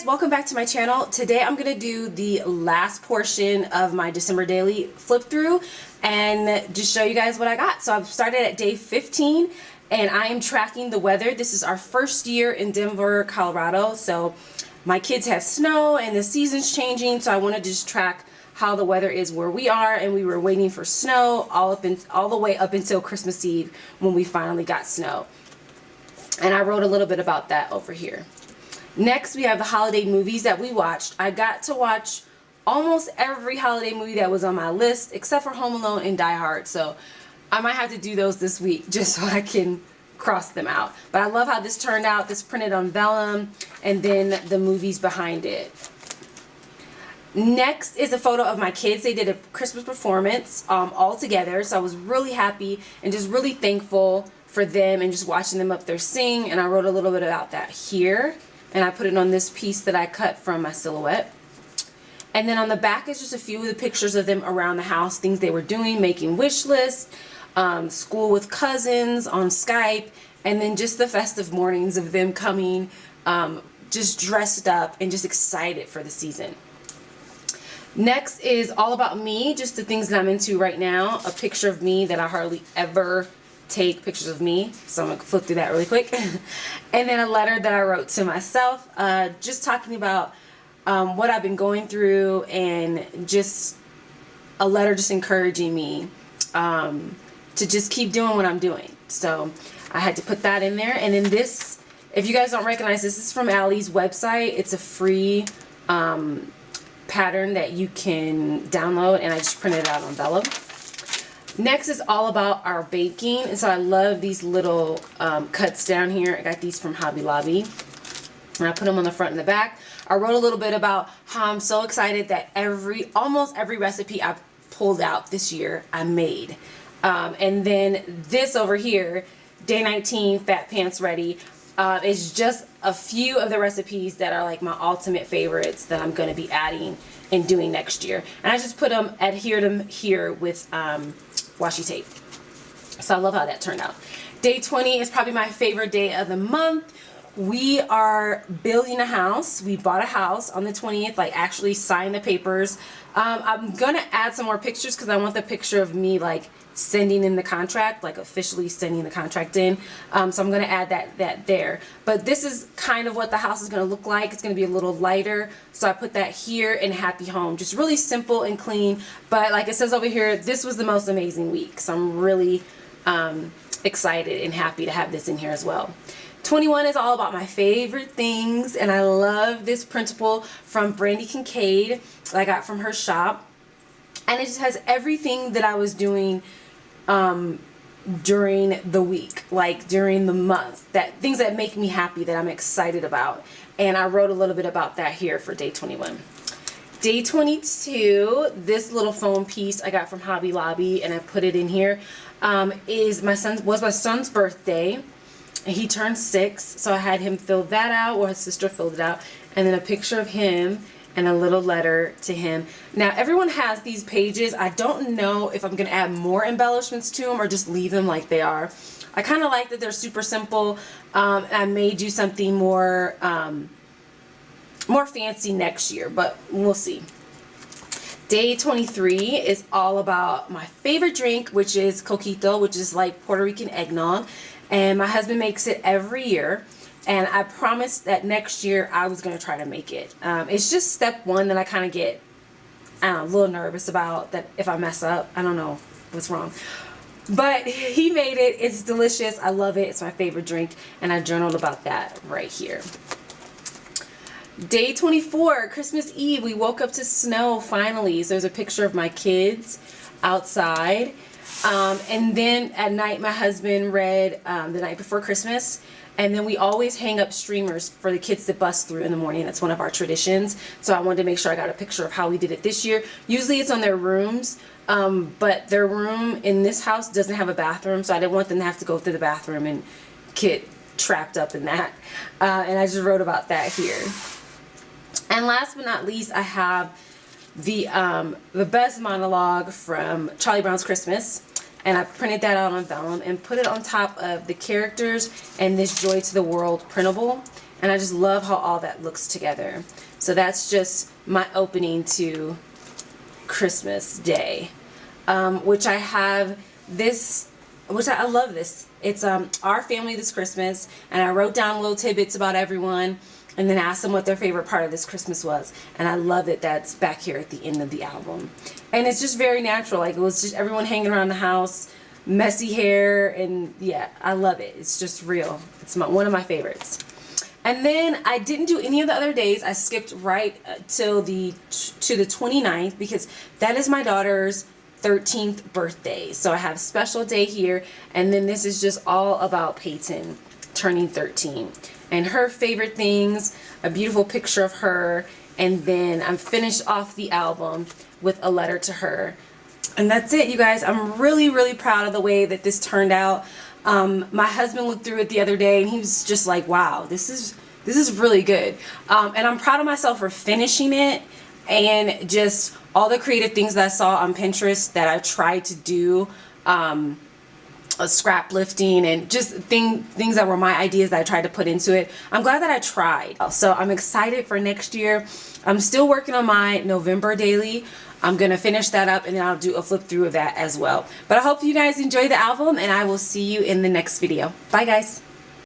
guys, welcome back to my channel. Today I'm going to do the last portion of my December daily flip through and just show you guys what I got. So I've started at day 15 and I am tracking the weather. This is our first year in Denver, Colorado. So my kids have snow and the season's changing, so I want to just track how the weather is where we are, and we were waiting for snow all the way up until Christmas Eve when we finally got snow. And I wrote a little bit about that over here. Next, we have the holiday movies that we watched. I got to watch almost every holiday movie that was on my list except for Home Alone and Die Hard. So I might have to do those this week just so I can cross them out. But I love how this turned out. This printed on vellum and then the movies behind it. Next is a photo of my kids. They did a Christmas performance all together. So I was really happy and just really thankful for them and just watching them up there sing. And I wrote a little bit about that here. And I put it on this piece that I cut from my silhouette. And then on the back is just a few of the pictures of them around the house, things they were doing, making wish lists, school with cousins on Skype, and then just the festive mornings of them coming just dressed up and just excited for the season. Next is all about me, just the things that I'm into right now. A picture of me that I hardly ever take pictures of me, so I'm gonna flip through that really quick. And then a letter that I wrote to myself, just talking about what I've been going through, and just a letter just encouraging me to just keep doing what I'm doing. So I had to put that in there. And then this, if you guys don't recognize this, is from Allie's website. It's a free pattern that you can download, and I just printed it out on vellum. Next is all about our baking, and so I love these little cuts down here. I got these from Hobby Lobby, and I put them on the front and the back. I wrote a little bit about how I'm so excited that almost every recipe I've pulled out this year I made. And then this over here, day 19, Fat Pants Ready, is just a few of the recipes that are like my ultimate favorites that I'm going to be adding and doing next year. And I just put them, adhered them here with washi tape. So I love how that turned out. Day 20 is probably my favorite day of the month. We are building a house. We bought a house on the 20th, like actually signed the papers. I'm going to add some more pictures because I want the picture of me like sending in the contract, like officially sending the contract in. So I'm going to add that there. But this is kind of what the house is going to look like. It's going to be a little lighter. So I put that here in Happy Home. Just really simple and clean. But like it says over here, this was the most amazing week. So I'm really excited and happy to have this in here as well. 21 is all about my favorite things, and I love this printable from Brandy Kincaid that I got from her shop. And it just has everything that I was doing during the week, like during the month, things that make me happy, that I'm excited about. And I wrote a little bit about that here for day 21. Day 22, this little foam piece I got from Hobby Lobby, and I put it in here, was my son's birthday. And he turned 6, so I had him fill that out, or his sister filled it out, and then a picture of him and a little letter to him. Now everyone has these pages. I don't know if I'm going to add more embellishments to them or just leave them like they are. I kind of like that they're super simple. I may do something more fancy next year, but we'll see. Day 23 is all about my favorite drink, which is coquito, which is like Puerto Rican eggnog. And my husband makes it every year, and I promised that next year I was going to try to make it. It's just step one that I kind of get, I don't know, a little nervous about, that if I mess up, I don't know what's wrong. But he made it. It's delicious. I love it. It's my favorite drink, and I journaled about that right here. Day 24, Christmas Eve, we woke up to snow finally. So there's a picture of my kids outside. And then at night, my husband read The Night Before Christmas, and then we always hang up streamers for the kids to bust through in the morning. That's one of our traditions. So I wanted to make sure I got a picture of how we did it this year. Usually it's on their rooms, but their room in this house doesn't have a bathroom, so I didn't want them to have to go through the bathroom and get trapped up in that. And I just wrote about that here. And last but not least, I have the best monologue from Charlie Brown's Christmas. And I printed that out on vellum and put it on top of the characters and this Joy to the World printable. And I just love how all that looks together. So that's just my opening to Christmas Day, which I have this, which I love this. It's Our Family This Christmas, and I wrote down little tidbits about everyone and then asked them what their favorite part of this Christmas was. And I love that that's back here at the end of the album. And it's just very natural. Like, it was just everyone hanging around the house, messy hair, and yeah, I love it. It's just real. It's one of my favorites. And then I didn't do any of the other days. I skipped right to the 29th because that is my daughter's 13th birthday. So I have a special day here, and then this is just all about Peyton turning 13 and her favorite things, a beautiful picture of her, and then I'm finished off the album with a letter to her. And that's it, you guys. I'm really, really proud of the way that this turned out. My husband looked through it the other day and he was just like, wow, this is really good. And I'm proud of myself for finishing it, and just all the creative things that I saw on Pinterest that I tried to do, scrap lifting and just things that were my ideas that I tried to put into it. I'm glad that I tried. So I'm excited for next year. I'm still working on my November daily. I'm going to finish that up, and then I'll do a flip through of that as well. But I hope you guys enjoy the album, and I will see you in the next video. Bye, guys.